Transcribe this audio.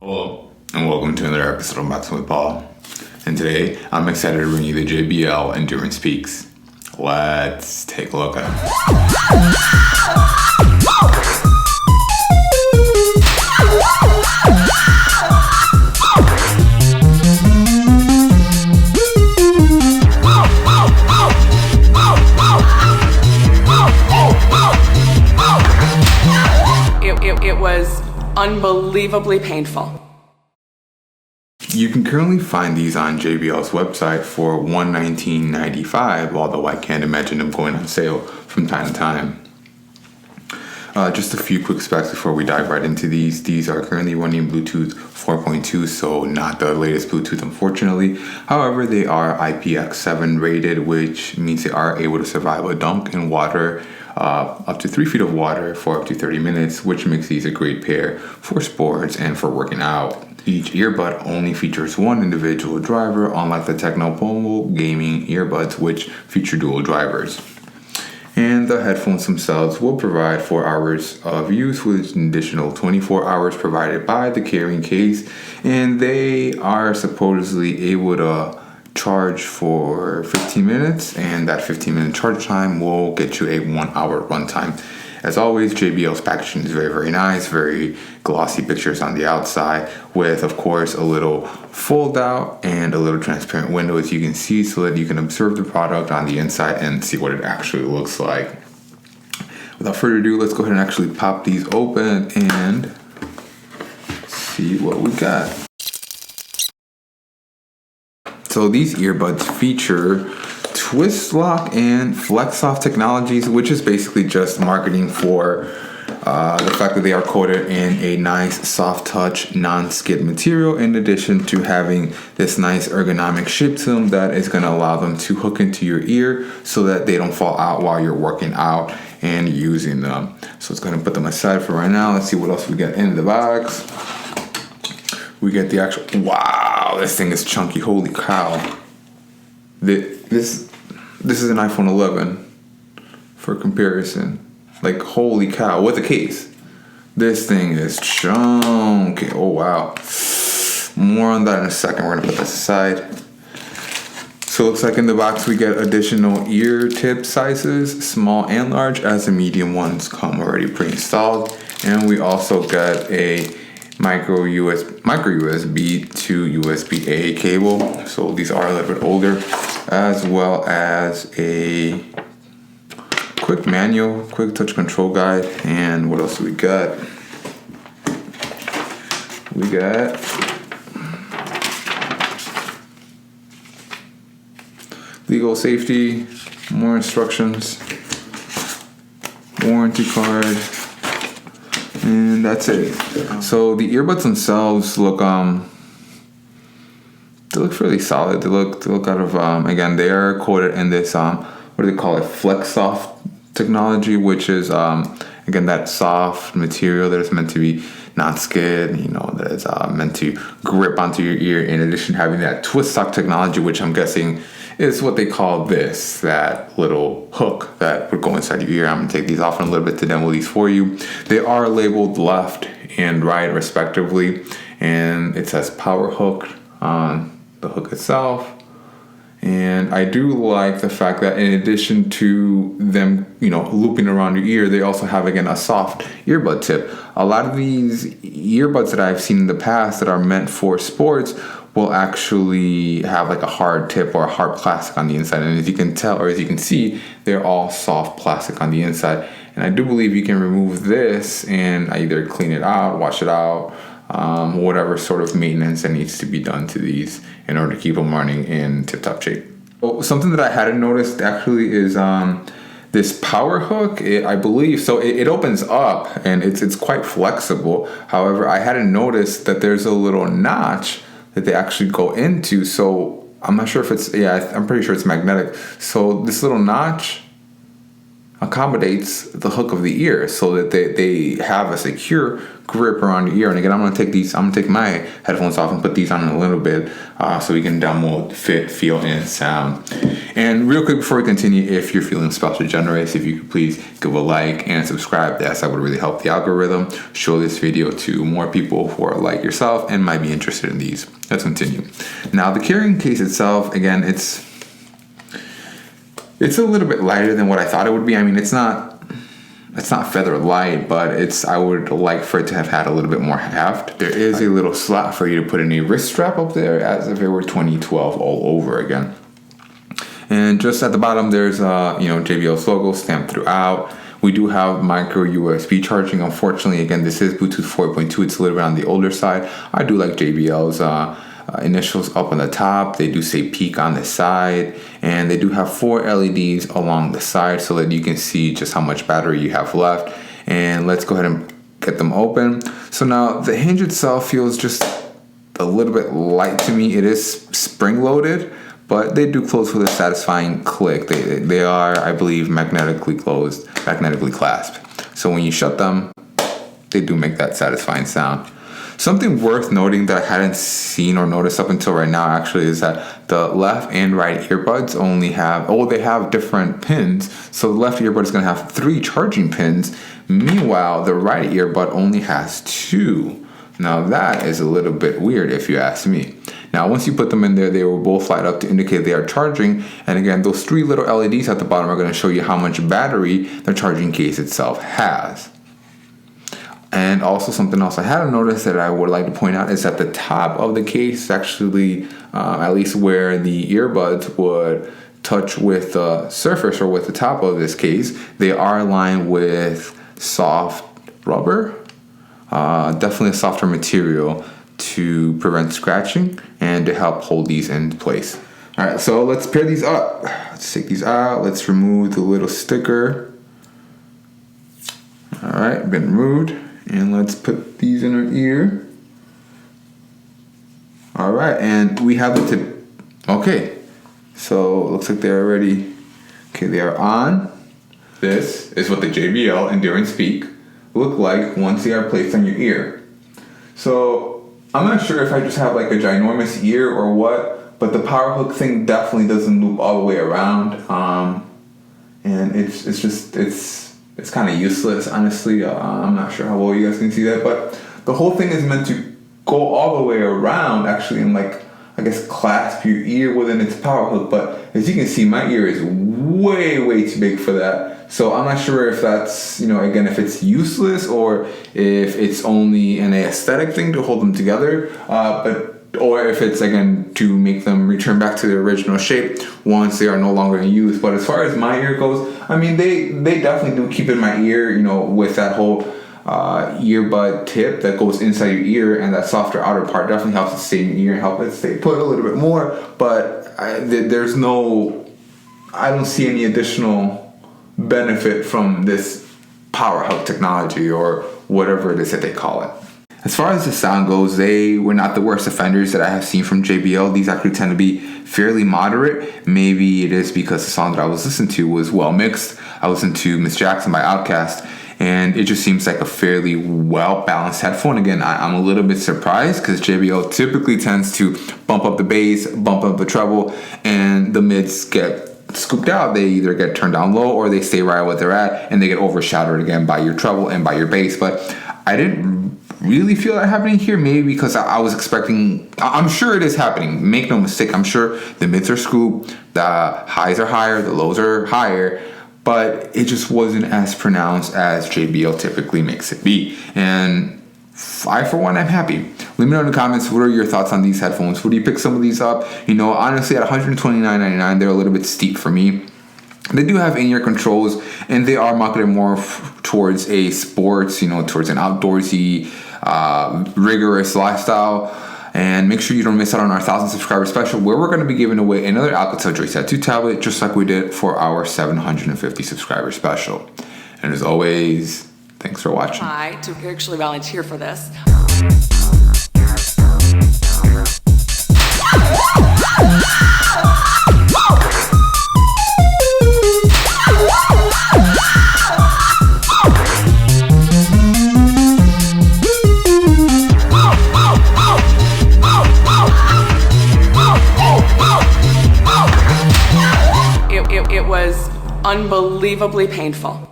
Hello, and welcome to another episode of Boxing with Paul. And today, I'm excited to bring you the JBL Endurance Peaks. Let's take a look at them. It was unbelievably painful. You can currently find these on JBL's website for $119.95, although I can't imagine them going on sale from time to time. Just a few quick specs before we dive right into these. These are currently running Bluetooth 4.2, so not the latest Bluetooth, unfortunately. However, they are IPX7 rated, which means they are able to survive a dunk in water, up to 3 feet of water for up to 30 minutes, which makes these a great pair for sports and for working out. Each earbud only features one individual driver, unlike the Technopomo gaming earbuds, which feature dual drivers. And the headphones themselves will provide 4 hours of use, with an additional 24 hours provided by the carrying case. And they are supposedly able to charge for 15 minutes, and that 15-minute charge time will get you a 1 hour runtime. As always, JBL's packaging is very, very nice, very glossy pictures on the outside, with, of course, a little fold out and a little transparent window, as you can see, so that you can observe the product on the inside and see what it actually looks like. Without further ado, let's go ahead and actually pop these open and see what we got. So these earbuds feature twist lock and flex off technologies, which is basically just marketing for the fact that they are coated in a nice soft touch non-skid material, in addition to having this nice ergonomic shape to them that is going to allow them to hook into your ear so that they don't fall out while you're working out and using them. So it's going to put them aside for right now. Let's see what else we get in the box. We get the actual, wow, this thing is chunky, holy cow. This is an iPhone 11 for comparison. Like, holy cow, with a case. This thing is chunky. Oh, wow. More on that in a second. We're going to put this aside. So it looks like in the box we get additional ear tip sizes, small and large, as the medium ones come already pre-installed. And we also got a micro USB to USB-A cable. So these are a little bit older, as well as a quick manual, quick touch control guide. And what else do we got? We got legal safety, more instructions, warranty card, and that's it. So the earbuds themselves look they look fairly solid. They look out of again, they are coated in this what do they call it, flex soft technology, which is again, that soft material that is meant to be not skid, that is meant to grip onto your ear, in addition to having that twist lock technology, which I'm guessing is what they call this, that little hook that would go inside your ear. I'm gonna take these off in a little bit to demo these for you. They are labeled left and right respectively, and it says power hook on the hook itself. And I do like the fact that in addition to them, looping around your ear, they also have, again, a soft earbud tip. A lot of these earbuds that I've seen in the past that are meant for sports will actually have like a hard tip or a hard plastic on the inside. And as you can tell, or as you can see, they're all soft plastic on the inside. And I do believe you can remove this and either clean it out, wash it out, whatever sort of maintenance that needs to be done to these in order to keep them running in tip-top shape. Well, something that I hadn't noticed actually is this power hook, I believe, so it opens up and it's quite flexible. However, I hadn't noticed that there's a little notch that they actually go into. So I'm not sure if I'm pretty sure it's magnetic. So this little notch, accommodates the hook of the ear so that they have a secure grip around your ear. And again, I'm gonna take my headphones off and put these on in a little bit so we can demo fit, feel, and sound. And real quick before we continue, if you're feeling special generous, if you could please give a like and subscribe. That would really help the algorithm show this video to more people who are like yourself and might be interested in these. Let's continue. Now, the carrying case itself, again, it's a little bit lighter than what I thought it would be. I mean, it's not feather light, but I would like for it to have had a little bit more heft. There is a little slot for you to put in a wrist strap up there as if it were 2012 all over again. And just at the bottom, there's JBL's logo stamped throughout. We do have micro USB charging. Unfortunately, again, this is Bluetooth 4.2. It's a little bit on the older side. I do like JBL's initials up on the top. They do say peak on the side, and they do have 4 LEDs along the side so that you can see just how much battery you have left. And let's go ahead and get them open. So now the hinge itself feels just a little bit light to me. It is spring loaded, but they do close with a satisfying click. They are, I believe, magnetically clasped. So when you shut them, they do make that satisfying sound. Something worth noting that I hadn't seen or noticed up until right now actually is that the left and right earbuds they have different pins. So the left earbud is going to have 3 charging pins. Meanwhile, the right earbud only has 2. Now that is a little bit weird if you ask me. Now once you put them in there, they will both light up to indicate they are charging. And again, those 3 little LEDs at the bottom are going to show you how much battery the charging case itself has. And also something else I hadn't noticed that I would like to point out is that the top of the case actually, at least where the earbuds would touch with the surface or with the top of this case, they are lined with soft rubber, definitely a softer material to prevent scratching and to help hold these in place. All right, so let's pair these up. Let's take these out. Let's remove the little sticker. All right, been removed. And let's put these in our ear. All right, and we have the tip. Okay, so it looks like they're already, they are on. This is what the JBL Endurance Peak look like once they are placed on your ear. So I'm not sure if I just have like a ginormous ear or what, but the power hook thing definitely doesn't loop all the way around. And it's kind of useless, honestly. I'm not sure how well you guys can see that, but the whole thing is meant to go all the way around, actually, and clasp your ear within its power hook. But as you can see, my ear is way, way too big for that. So I'm not sure if that's, again, if it's useless or if it's only an aesthetic thing to hold them together, or if it's, again, to make them return back to their original shape once they are no longer in use. But as far as my ear goes, I mean, they definitely do keep in my ear, with that whole earbud tip that goes inside your ear, and that softer outer part definitely helps it stay in your ear and help it stay put a little bit more. But I don't see any additional benefit from this power hub technology or whatever it is that they call it. As far as the sound goes, they were not the worst offenders that I have seen from JBL. These actually tend to be fairly moderate. Maybe it is because the song that I was listening to was well mixed. I listened to Miss Jackson by Outkast, and it just seems like a fairly well-balanced headphone. Again, I'm a little bit surprised because JBL typically tends to bump up the bass, bump up the treble, and the mids get scooped out. They either get turned down low or they stay right where they're at, and they get overshadowed again by your treble and by your bass. But I didn't really feel that happening here, maybe because I was expecting, I'm sure it is happening, make no mistake, I'm sure the mids are scooped, the highs are higher, the lows are higher, but it just wasn't as pronounced as JBL typically makes it be. And I, for one, I'm happy. Let me know in the comments, what are your thoughts on these headphones? Would you pick some of these up? Honestly, at $129.99, they're a little bit steep for me. They do have in-ear controls, and they are marketed more towards a sports, towards an outdoorsy, rigorous lifestyle. And make sure you don't miss out on our 1,000 subscriber special, where we're going to be giving away another Alcatel Joyset 2 tablet, just like we did for our 750 subscriber special. And as always, thanks for watching. To actually volunteer for this. unbelievably painful.